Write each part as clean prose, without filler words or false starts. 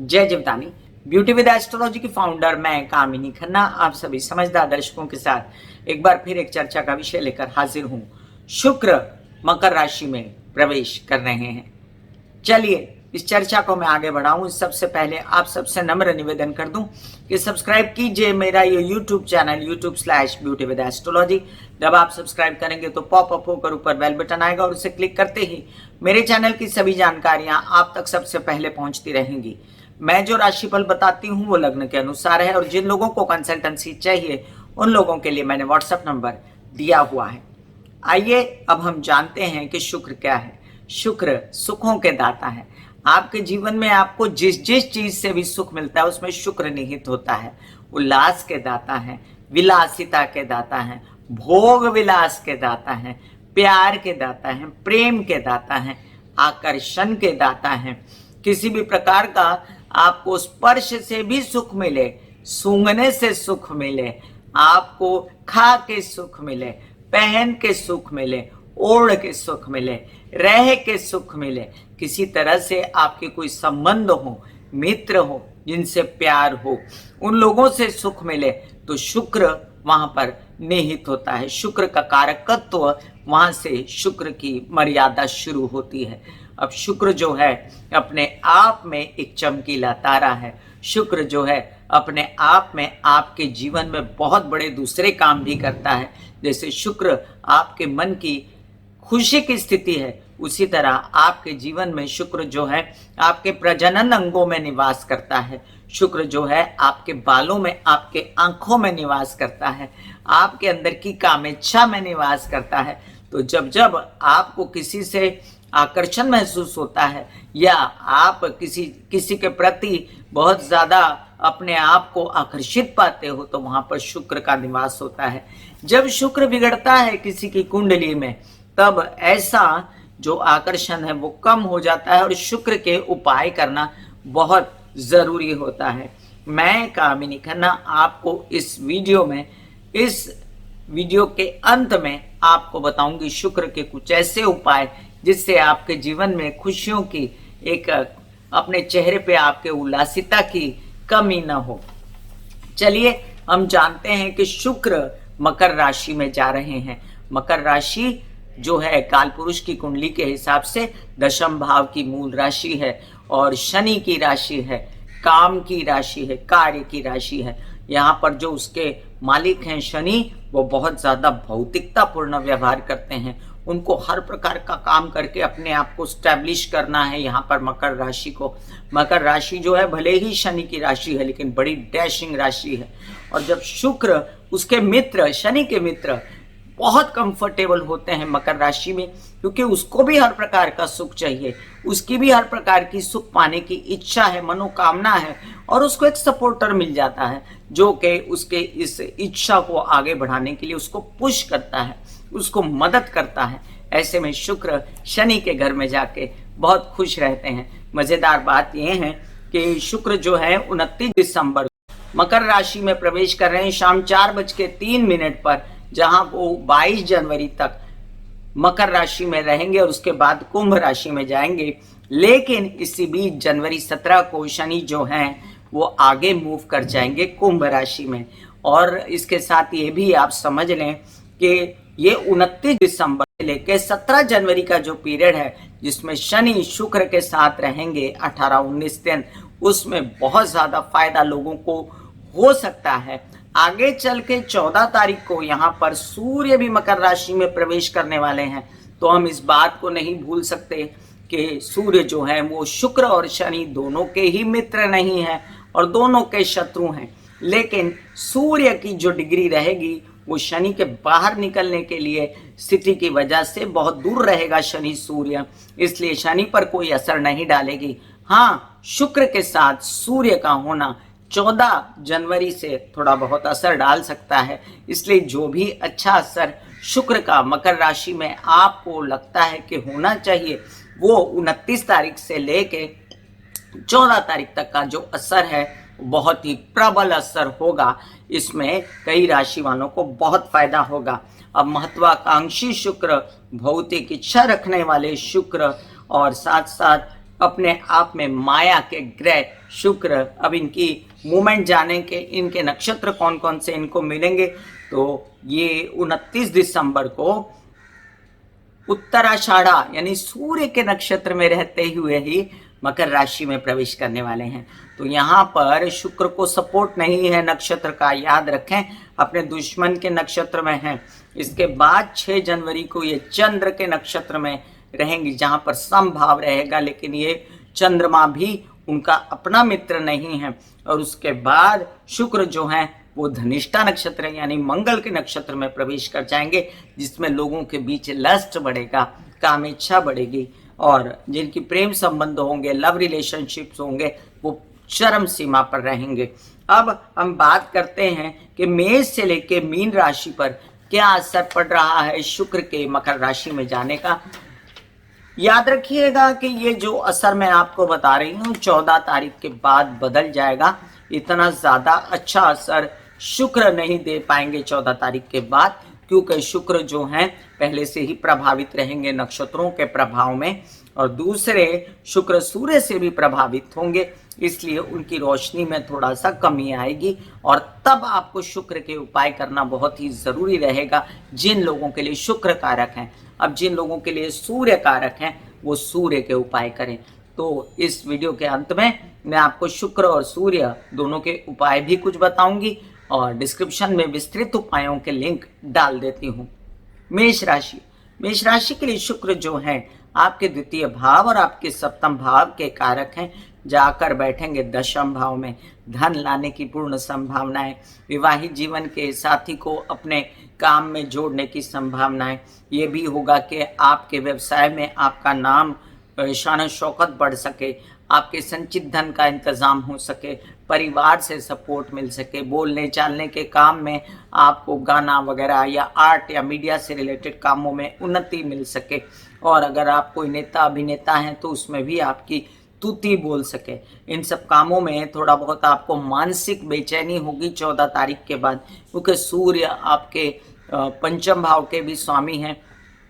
जय Jivdani. Beauty with astrology की founder मैं कामिनी खन्ना आप सभी समझदार दर्शकों के साथ एक बार फिर एक चर्चा का विषय लेकर हाजिर हूं। शुक्र मकर राशि में प्रवेश कर रहे हैं। चलिए इस चर्चा को मैं आगे बढ़ाऊं, सबसे पहले आप सबसे नम्र निवेदन कर दूं कि सब्सक्राइब कीजिए मेरा ये यूट्यूब चैनल YouTube/ब्यूटी विद एस्ट्रोलॉजी। जब आप सब्सक्राइब करेंगे तो पॉपअप होकर ऊपर बेल बटन आएगा और उसे क्लिक करते ही मेरे चैनल की सभी जानकारियां आप तक सबसे पहले पहुंचती रहेंगी। मैं जो राशिफल बताती हूँ वो लग्न के अनुसार है और जिन लोगों को कंसल्टेंसी चाहिए उन लोगों के लिए मैंने व्हाट्सएप नंबर दिया हुआ है। आइए अब हम जानते हैं कि शुक्र क्या है। शुक्र सुखों के दाता है। आपके जीवन में आपको जिस जिस चीज से भी सुख मिलता है उसमें शुक्र निहित होता है। उल्लास के दाता है, विलासिता के दाता है, भोग विलास के दाता है, प्यार के दाता है, प्रेम के दाता है, आकर्षण के दाता है। किसी भी प्रकार का आपको स्पर्श से भी सुख मिले, सूंघने से सुख मिले, आपको खा के सुख मिले, पहन के सुख मिले, ओढ़ के सुख मिले, रह के सुख मिले, किसी तरह से आपके कोई संबंध हो, मित्र हो, जिनसे प्यार हो, उन लोगों से सुख मिले तो शुक्र वहां पर निहित होता है। शुक्र का कारकत्व वहां से शुक्र की मर्यादा शुरू होती है। अब शुक्र जो है अपने आप में एक चमकीला तारा है। शुक्र जो है अपने आप में आपके जीवन में बहुत बड़े दूसरे काम भी करता है। जैसे शुक्र आपके मन की खुशी की स्थिति है, उसी तरह आपके जीवन में शुक्र जो है आपके प्रजनन अंगों में निवास करता है। शुक्र जो है आपके बालों में, आपके आंखों में निवास करता है, आपके अंदर की कामेच्छा में निवास करता है। तो जब जब आपको किसी से आकर्षण महसूस होता है या आप किसी के प्रति बहुत ज्यादा अपने आप को आकर्षित पाते हो तो वहां पर शुक्र का निवास होता है। जब शुक्र बिगड़ता है किसी की कुंडली में तब ऐसा जो आकर्षण है वो कम हो जाता है और शुक्र के उपाय करना बहुत जरूरी होता है। मैं कामिनी खन्ना आपको इस वीडियो के अंत में आपको बताऊंगी शुक्र के कुछ ऐसे उपाय जिससे आपके जीवन में खुशियों की एक अपने चेहरे पे आपके उल्लासिता की कमी न हो। चलिए हम जानते हैं कि शुक्र मकर राशि में जा रहे हैं। मकर राशि जो है कालपुरुष की कुंडली के हिसाब से दशम भाव की मूल राशि है और शनि की राशि है, काम की राशि है, कार्य की राशि है। यहाँ पर जो उसके मालिक हैं शनि, वो बहुत ज्यादा भौतिकता पूर्ण व्यवहार करते हैं। उनको हर प्रकार का काम करके अपने आप को स्टैब्लिश करना है। यहाँ पर मकर राशि को, मकर राशि जो है भले ही शनि की राशि है लेकिन बड़ी डैशिंग राशि है। और जब शुक्र उसके मित्र, शनि के मित्र बहुत कंफर्टेबल होते हैं मकर राशि में, क्योंकि उसको भी हर प्रकार का सुख चाहिए, उसकी भी हर प्रकार की सुख पाने की इच्छा है, मनोकामना है और उसको एक सपोर्टर मिल जाता है जो कि उसके इस इच्छा को आगे बढ़ाने के लिए उसको पुश करता है, उसको मदद करता है। ऐसे में शुक्र शनि के घर में जाके बहुत खुश रहते हैं। मजेदार बात यह है कि शुक्र जो है 29 दिसंबर मकर राशि में प्रवेश कर रहे हैं शाम 4:03 पर, जहां वो 22 जनवरी तक मकर राशि में रहेंगे और उसके बाद कुंभ राशि में जाएंगे। लेकिन इसी बीच जनवरी 17 को शनि जो हैं वो आगे मूव कर जाएंगे कुंभ राशि में। और इसके साथ ये भी आप समझ लें कि ये 29 दिसंबर से लेकर 17 जनवरी का जो पीरियड है जिसमें शनि शुक्र के साथ रहेंगे 18-19 दिन, उसमें बहुत ज्यादा फायदा लोगों को हो सकता है। आगे चल के 14 तारीख को यहाँ पर सूर्य भी मकर राशि में प्रवेश करने वाले हैं। तो हम इस बात को नहीं भूल सकते कि सूर्य जो है वो शुक्र और शनि दोनों के ही मित्र नहीं है और दोनों के शत्रु हैं। लेकिन सूर्य की जो डिग्री रहेगी वो शनि के बाहर निकलने के लिए स्थिति की वजह से बहुत दूर रहेगा शनि सूर्य, इसलिए शनि पर कोई असर नहीं डालेगी। हाँ, शुक्र के साथ सूर्य का होना 14 जनवरी से थोड़ा बहुत असर डाल सकता है। इसलिए जो भी अच्छा असर शुक्र का मकर राशि में आपको लगता है कि होना चाहिए वो 29 तारीख से लेके 14 तारीख तक का जो असर है बहुत ही प्रबल असर होगा। इसमें कई राशि वालों को बहुत फायदा होगा। अब महत्वाकांक्षी शुक्र, भौतिक इच्छा रखने वाले शुक्र और साथ साथ अपने आप में माया के ग्रह शुक्र, अब इनकी मूवमेंट जाने के इनके नक्षत्र कौन कौन से इनको मिलेंगे। तो ये 29 दिसंबर को उत्तराषाढ़ा यानी सूर्य के नक्षत्र में रहते हुए ही मकर राशि में प्रवेश करने वाले हैं। तो यहाँ पर शुक्र को सपोर्ट नहीं है नक्षत्र का, याद रखें, अपने दुश्मन के नक्षत्र में है। इसके बाद 6 जनवरी को ये चंद्र के नक्षत्र में रहेंगी, जहाँ पर समभाव रहेगा, लेकिन ये चंद्रमा भी उनका अपना मित्र नहीं है। और उसके बाद शुक्र जो है वो धनिष्ठा नक्षत्र यानी मंगल के नक्षत्र में प्रवेश कर जाएंगे, जिसमें लोगों के बीच लस्ट बढ़ेगा, कामेच्छा बढ़ेगी, और जिनकी प्रेम संबंध होंगे, लव रिलेशनशिप्स होंगे, वो चरम सीमा पर रहेंगे। अब हम बात करते हैं कि मेष से लेके मीन राशि पर क्या असर पड़ रहा है शुक्र के मकर राशि में जाने का। याद रखिएगा कि ये जो असर मैं आपको बता रही हूँ 14 तारीख के बाद बदल जाएगा। इतना ज्यादा अच्छा असर शुक्र नहीं दे पाएंगे 14 तारीख के बाद, क्योंकि शुक्र जो हैं पहले से ही प्रभावित रहेंगे नक्षत्रों के प्रभाव में, और दूसरे शुक्र सूर्य से भी प्रभावित होंगे, इसलिए उनकी रोशनी में थोड़ा सा कमी आएगी। और तब आपको शुक्र के उपाय करना बहुत ही जरूरी रहेगा जिन लोगों के लिए शुक्र कारक हैं। अब जिन लोगों के लिए सूर्य कारक हैं वो सूर्य के उपाय करें। तो इस वीडियो के अंत में मैं आपको शुक्र और सूर्य दोनों के उपाय भी कुछ बताऊंगी, और डिस्क्रिप्शन में विस्तृत उपायों के लिंक डाल देती हूँ। मेष राशि, मेष राशि के लिए शुक्र जो है आपके द्वितीय भाव और आपके सप्तम भाव के कारक हैं, जाकर बैठेंगे दशम भाव में। धन लाने की पूर्ण संभावनाएं, विवाहित जीवन के साथी को अपने काम में जोड़ने की संभावनाएं, ये भी होगा कि आपके व्यवसाय में आपका नाम शान शौकत बढ़ सके, आपके संचित धन का इंतजाम हो सके, परिवार से सपोर्ट मिल सके, बोलने चालने के काम में आपको गाना वगैरह या आर्ट या मीडिया से रिलेटेड कामों में उन्नति मिल सके, और अगर आप कोई नेता अभिनेता हैं तो उसमें भी आपकी तुति बोल सके। इन सब कामों में थोड़ा बहुत आपको मानसिक बेचैनी होगी 14 तारीख के बाद, क्योंकि सूर्य आपके पंचम भाव के भी स्वामी हैं,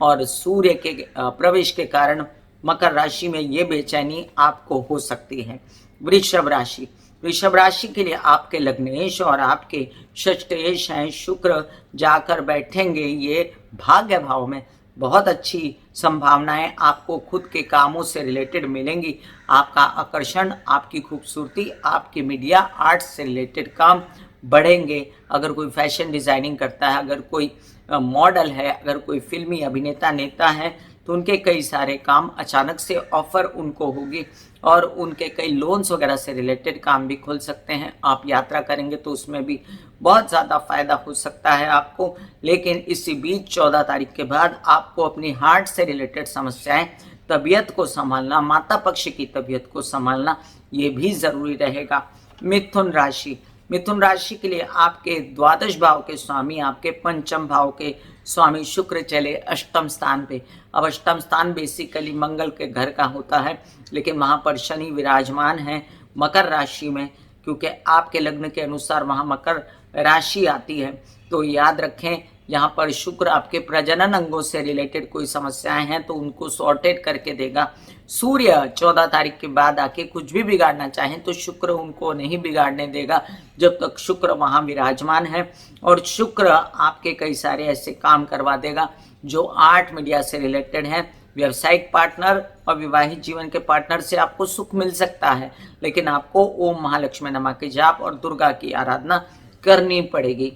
और सूर्य के प्रवेश के कारण मकर राशि में ये बेचैनी आपको हो सकती है। वृषभ राशि, वृषभ राशि के लिए आपके लग्नेश और आपके षष्ठेश हैं शुक्र, जाकर बैठेंगे ये भाग्य भाव में। बहुत अच्छी संभावनाएं आपको खुद के कामों से रिलेटेड मिलेंगी। आपका आकर्षण, आपकी खूबसूरती, आपकी मीडिया आर्ट्स से रिलेटेड काम बढ़ेंगे। अगर कोई फैशन डिजाइनिंग करता है, अगर कोई मॉडल है, अगर कोई फिल्मी अभिनेता नेता है, तो उनके कई सारे काम अचानक से ऑफर उनको होगी, और उनके कई लोन्स वगैरह से रिलेटेड काम भी खुल सकते हैं। आप यात्रा करेंगे तो उसमें भी बहुत ज़्यादा फायदा हो सकता है आपको। लेकिन इसी बीच 14 तारीख के बाद आपको अपनी हार्ट से रिलेटेड समस्याएं, तबीयत को संभालना, माता पक्ष की तबीयत को संभालना, ये भी ज़रूरी रहेगा। मिथुन राशि, मिथुन राशि के लिए आपके द्वादश भाव के स्वामी, आपके पंचम भाव के स्वामी शुक्र चले अष्टम स्थान पे। अब अष्टम स्थान बेसिकली मंगल के घर का होता है, लेकिन वहाँ पर शनि विराजमान है मकर राशि में, क्योंकि आपके लग्न के अनुसार वहाँ मकर राशि आती है। तो याद रखें, यहाँ पर शुक्र आपके प्रजनन अंगों से रिलेटेड कोई समस्याएं हैं तो उनको सॉर्टेड करके देगा। सूर्य 14 तारीख के बाद आके कुछ भी बिगाड़ना चाहें तो शुक्र उनको नहीं बिगाड़ने देगा जब तक शुक्र वहाँ विराजमान है। और शुक्र आपके कई सारे ऐसे काम करवा देगा जो आर्ट मीडिया से रिलेटेड है। व्यावसायिक पार्टनर और विवाहित जीवन के पार्टनर से आपको सुख मिल सकता है, लेकिन आपको ओम महालक्ष्मी नमः के जाप और दुर्गा की आराधना करनी पड़ेगी।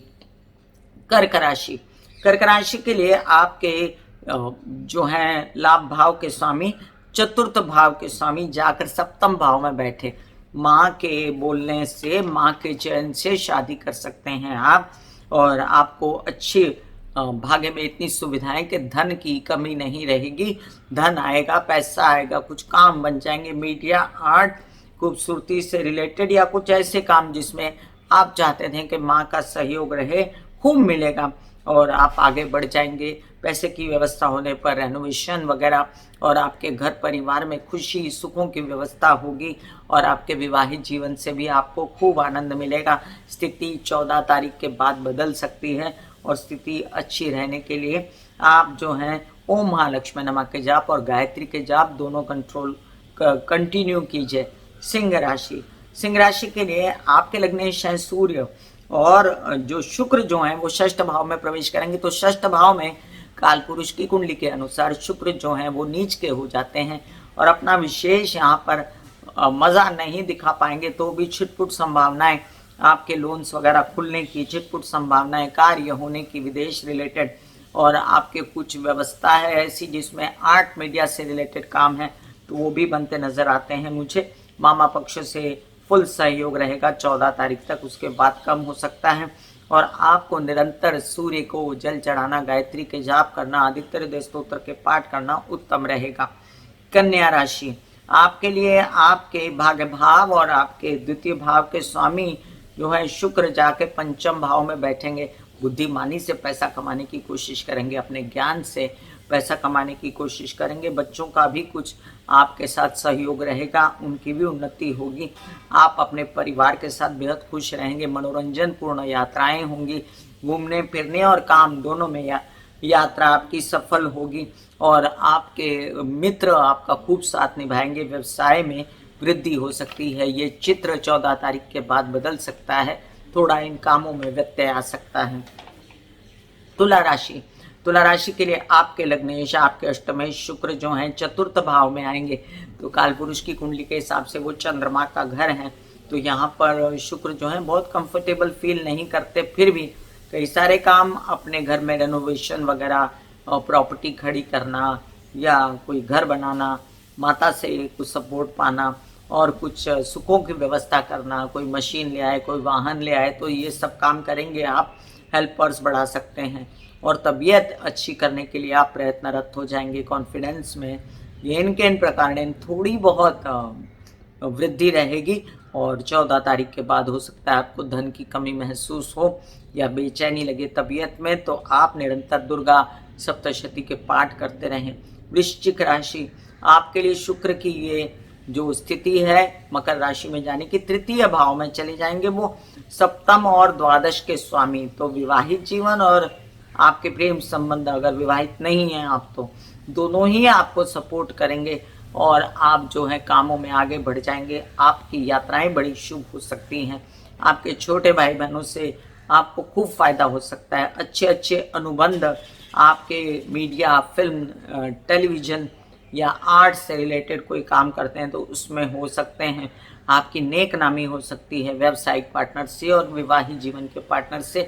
कर्क राशि, कर्क राशि के लिए आपके जो हैं लाभ भाव के स्वामी, चतुर्थ भाव के स्वामी जाकर सप्तम भाव में बैठे। माँ के बोलने से, माँ के चयन से शादी कर सकते हैं आप, और आपको अच्छी भाग्य में इतनी सुविधाएं कि धन की कमी नहीं रहेगी। धन आएगा, पैसा आएगा, कुछ काम बन जाएंगे, मीडिया आर्ट खूबसूरती से रिलेटेड या कुछ ऐसे काम जिसमें आप चाहते थे कि माँ का सहयोग रहे, खूब मिलेगा और आप आगे बढ़ जाएंगे। पैसे की व्यवस्था होने पर रेनोवेशन वगैरह, और आपके घर परिवार में खुशी सुखों की व्यवस्था होगी, और आपके विवाहित जीवन से भी आपको खूब आनंद मिलेगा। स्थिति 14 तारीख के बाद बदल सकती है, और स्थिति अच्छी रहने के लिए आप जो हैं ओम महालक्ष्मी नमः के जाप और गायत्री के जाप दोनों कंट्रोल कंटिन्यू कीजिए। सिंह राशि, सिंह राशि के लिए आपके लग्नेश हैं सूर्य और जो शुक्र जो है वो षष्ठ भाव में प्रवेश करेंगे। तो षष्ठ भाव में काल पुरुष की कुंडली के अनुसार शुक्र जो है वो नीच के हो जाते हैं और अपना विशेष यहाँ पर मजा नहीं दिखा पाएंगे। तो भी छिटपुट संभावनाएं, आपके लोन्स वगैरह खुलने की छिटपुट संभावनाएं, कार्य होने की विदेश रिलेटेड, और आपके कुछ व्यवस्था है ऐसी जिसमें आर्ट मीडिया से रिलेटेड काम है तो वो भी बनते नजर आते हैं मुझे। मामा पक्ष से फुल सहयोग रहेगा 14 तारीख तक, उसके बाद कम हो सकता है। और आपको निरंतर सूर्य को जल चढ़ाना, गायत्री के जाप करना, आदित्य हृदय स्तोत्र के पाठ करना उत्तम रहेगा। कन्या राशि, आपके लिए आपके भाग्य भाव और आपके द्वितीय भाव के स्वामी जो है शुक्र जाके पंचम भाव में बैठेंगे। बुद्धिमानी से पैसा कमाने की कोशिश करेंगे, अपने ज्ञान से पैसा कमाने की कोशिश करेंगे। बच्चों का भी कुछ आपके साथ सहयोग रहेगा, उनकी भी उन्नति होगी। आप अपने परिवार के साथ बेहद खुश रहेंगे। मनोरंजन पूर्ण यात्राएं होंगी, घूमने फिरने और काम दोनों में यात्रा आपकी सफल होगी और आपके मित्र आपका खूब साथ निभाएंगे। व्यवसाय में वृद्धि हो सकती है। ये चित्र 14 तारीख के बाद बदल सकता है, थोड़ा इन कामों में व्यत्यय आ सकता है। तुला राशि, तुला राशि के लिए आपके लग्नेश, आपके अष्टमेश शुक्र जो हैं चतुर्थ भाव में आएंगे। तो काल पुरुष की कुंडली के हिसाब से वो चंद्रमा का घर है। तो यहाँ पर शुक्र जो है बहुत कंफर्टेबल फील नहीं करते, फिर भी कई सारे काम अपने घर में रेनोवेशन वगैरह, प्रॉपर्टी खड़ी करना या कोई घर बनाना, माता से कुछ सपोर्ट पाना और कुछ सुखों की व्यवस्था करना, कोई मशीन ले आए, कोई वाहन ले आए, तो ये सब काम करेंगे आप। हेल्पर्स बढ़ा सकते हैं और तबीयत अच्छी करने के लिए आप प्रयत्नरत हो जाएंगे। कॉन्फिडेंस में ये इनके इन प्रकार थोड़ी बहुत वृद्धि रहेगी और 14 तारीख के बाद हो सकता है आपको धन की कमी महसूस हो या बेचैनी लगे तबीयत में, तो आप निरंतर दुर्गा सप्तशती के पाठ करते रहें। वृश्चिक राशि, आपके लिए शुक्र की ये जो स्थिति है मकर राशि में जाने की, तृतीय भाव में चले जाएंगे वो सप्तम और द्वादश के स्वामी। तो विवाहित जीवन और आपके प्रेम संबंध, अगर विवाहित नहीं हैं आप तो दोनों ही आपको सपोर्ट करेंगे और आप जो है कामों में आगे बढ़ जाएंगे। आपकी यात्राएं बड़ी शुभ हो सकती हैं। आपके छोटे भाई बहनों से आपको खूब फायदा हो सकता है। अच्छे अच्छे अनुबंध आपके मीडिया, फिल्म, टेलीविजन या आर्ट से रिलेटेड कोई काम करते हैं तो उसमें हो सकते हैं। आपकी नेक नामी हो सकती है। व्यावसायिक पार्टनर से और विवाहित जीवन के पार्टनर से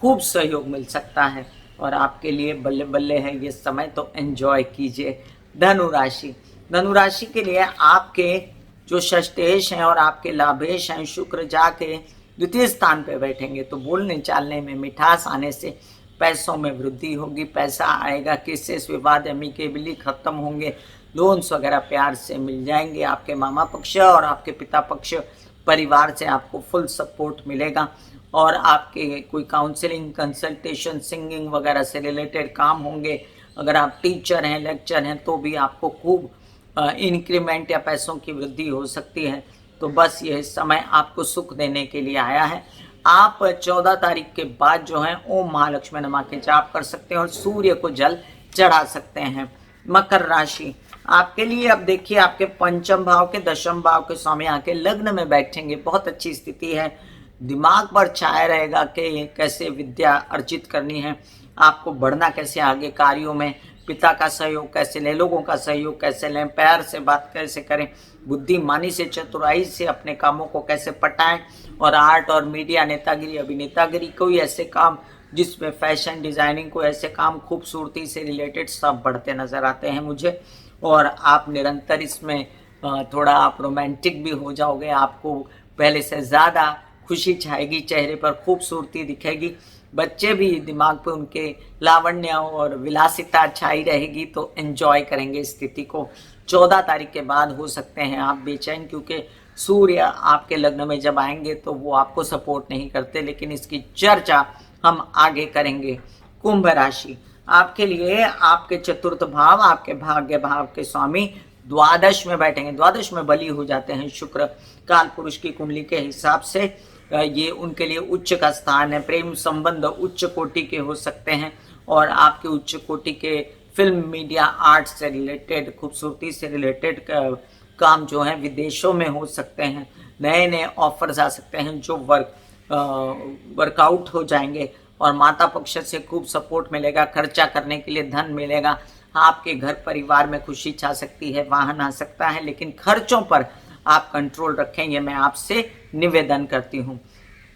खूब सहयोग मिल सकता है और आपके लिए बल्ले बल्ले है ये समय, तो एंजॉय कीजिए। धनु राशि, धनु राशि के लिए आपके जो षष्ठेश हैं और आपके लाभेश हैं शुक्र जाके द्वितीय स्थान पे बैठेंगे। तो बोलने चालने में मिठास आने से पैसों में वृद्धि होगी, पैसा आएगा। केसेस विवाद एमिकेबली खत्म होंगे, लोन्स वगैरह प्यार से मिल जाएंगे। आपके मामा पक्ष और आपके पिता पक्ष परिवार से आपको फुल सपोर्ट मिलेगा और आपके कोई काउंसलिंग, कंसल्टेशन, सिंगिंग वगैरह से रिलेटेड काम होंगे। अगर आप टीचर हैं, लेक्चर हैं तो भी आपको खूब इंक्रीमेंट या पैसों की वृद्धि हो सकती है। तो बस यह समय आपको सुख देने के लिए आया है। आप 14 तारीख के बाद जो है ओम महालक्ष्मी नमः के जाप कर सकते हैं और सूर्य को जल चढ़ा सकते हैं। मकर राशि, आपके लिए अब देखिए आपके पंचम भाव के दशम भाव के स्वामी आके लग्न में बैठेंगे। बहुत अच्छी स्थिति है। दिमाग पर छाया रहेगा कि कैसे विद्या अर्जित करनी है, आपको बढ़ना कैसे आगे कार्यों में, पिता का सहयोग कैसे लें, लोगों का सहयोग कैसे लें, प्यार से बात कैसे करें, बुद्धिमानी से, चतुराई से अपने कामों को कैसे पटाएं। और आर्ट और मीडिया, नेतागिरी, अभिनेतागिरी, कोई ऐसे काम जिसमें फैशन डिजाइनिंग, को ऐसे काम खूबसूरती से रिलेटेड सब बढ़ते नजर आते हैं मुझे। और आप निरंतर इसमें थोड़ा आप रोमांटिक भी हो जाओगे। आपको पहले से ज़्यादा खुशी छाएगी, चेहरे पर खूबसूरती दिखेगी। बच्चे भी दिमाग पे उनके लावण्य और विलासिता छाई रहेगी, तो एंजॉय करेंगे स्थिति को। 14 तारीख के बाद हो सकते हैं आप बेचैन, क्योंकि सूर्य आपके लग्न में जब आएंगे तो वो आपको सपोर्ट नहीं करते, लेकिन इसकी चर्चा हम आगे करेंगे। कुंभ राशि, आपके लिए आपके चतुर्थ भाव, आपके भाग्य भाव के स्वामी द्वादश में बैठेंगे। द्वादश में बली हो जाते हैं शुक्र। काल पुरुष की कुंडली के हिसाब से ये उनके लिए उच्च का स्थान है। प्रेम संबंध उच्च कोटि के हो सकते हैं और आपके उच्च कोटि के फिल्म, मीडिया, आर्ट से रिलेटेड, खूबसूरती से रिलेटेड काम जो है विदेशों में हो सकते हैं, नए नए ऑफर्स आ सकते हैं जो वर्कआउट हो जाएंगे और माता पक्ष से खूब सपोर्ट मिलेगा, खर्चा करने के लिए धन मिलेगा। आपके घर परिवार में खुशी छा सकती है, वाहन आ सकता है, लेकिन खर्चों पर आप कंट्रोल रखें, ये मैं आपसे निवेदन करती हूँ।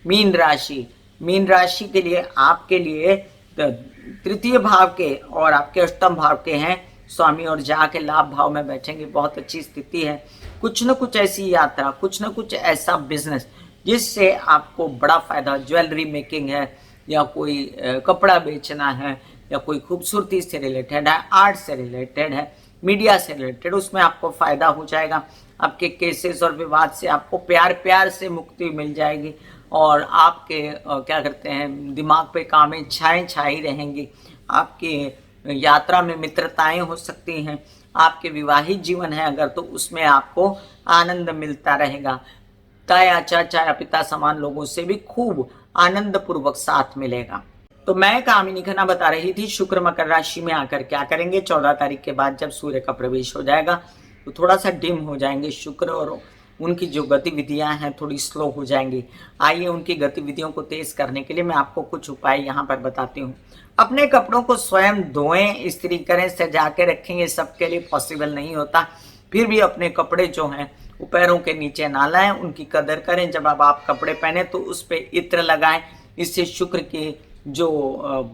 मीन राशि के लिए आपके लिए तृतीय भाव के और आपके अष्टम भाव के हैं स्वामी और जाके लाभ भाव में बैठेंगे, बहुत अच्छी स्थिति है। कुछ न कुछ ऐसी यात्रा, कुछ न कुछ ऐसा बिजनेस जिससे आपको बड़ा फायदा, ज्वेलरी मेकिंग है या कोई कपड़ा बेचना है या कोई खूबसूरती से रिलेटेड है, आर्ट से रिलेटेड है, मीडिया से रिलेटेड, उसमें आपको फायदा हो जाएगा। आपके केसेस और विवाद से आपको प्यार से मुक्ति मिल जाएगी और आपके क्या करते हैं, दिमाग पे कामें छाई रहेंगी। आपकी यात्रा में मित्रताएं हो सकती हैं। आपके विवाहित जीवन है अगर, तो उसमें आपको आनंद मिलता रहेगा। ताया चाचा या पिता समान लोगों से भी खूब आनंद पूर्वक साथ मिलेगा। तो मैं कामिनी खन्ना बता रही थी शुक्र मकर राशि में आकर क्या करेंगे। 14 तारीख के बाद जब सूर्य का प्रवेश हो जाएगा तो थोड़ा सा डिम हो जाएंगे शुक्र और उनकी जो गतिविधियां हैं थोड़ी स्लो हो जाएंगी। आइए उनकी गतिविधियों को तेज करने के लिए मैं आपको कुछ उपाय यहाँ पर बताती हूँ। अपने कपड़ों को स्वयं धोएं, इस्त्री करें, सजा के रखें, ये सबके लिए पॉसिबल नहीं होता। फिर भी अपने कपड़े जो हैं वो पैरों के नीचे ना लाएं, उनकी कदर करें। जब अब आप कपड़े पहने तो उस पर इत्र लगाएं, इससे शुक्र की जो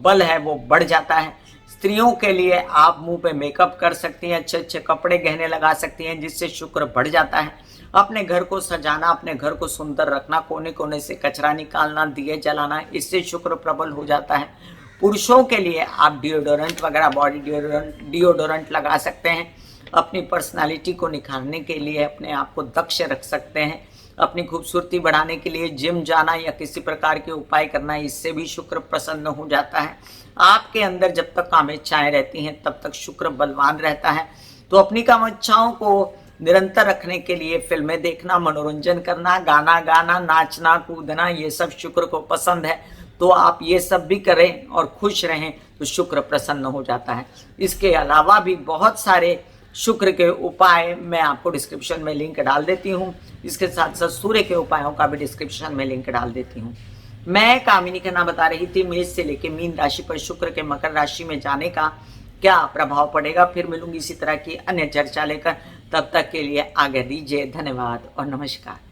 बल है वो बढ़ जाता है। स्त्रियों के लिए आप मुंह पे मेकअप कर सकती हैं, अच्छे अच्छे कपड़े गहने लगा सकती हैं, जिससे शुक्र बढ़ जाता है। अपने घर को सजाना, अपने घर को सुंदर रखना, कोने कोने से कचरा निकालना, दिए जलाना, इससे शुक्र प्रबल हो जाता है। पुरुषों के लिए आप डिओडोरेंट वगैरह, बॉडी डिओडोरेंट लगा सकते हैं। अपनी पर्सनालिटी को निखारने के लिए अपने आप को दक्ष रख सकते हैं। अपनी खूबसूरती बढ़ाने के लिए जिम जाना या किसी प्रकार के उपाय करना, इससे भी शुक्र प्रसन्न हो जाता है। आपके अंदर जब तक कामेच्छाएं रहती हैं तब तक शुक्र बलवान रहता है। तो अपनी कामेच्छाओं को निरंतर रखने के लिए फिल्में देखना, मनोरंजन करना, गाना गाना, नाचना कूदना, ये सब शुक्र को पसंद है। तो आप ये सब भी करें और खुश रहें तो शुक्र प्रसन्न हो जाता है। इसके अलावा भी बहुत सारे शुक्र के उपाय मैं आपको डिस्क्रिप्शन में लिंक डाल देती हूँ। इसके साथ साथ सूर्य के उपायों का भी डिस्क्रिप्शन में लिंक डाल देती हूँ। मैं कामिनी खन्ना बता रही थी मेष से लेके मीन राशि पर शुक्र के मकर राशि में जाने का क्या प्रभाव पड़ेगा। फिर मिलूंगी इसी तरह की अन्य चर्चा लेकर, तब तक के लिए आज्ञा दीजिए। धन्यवाद और नमस्कार।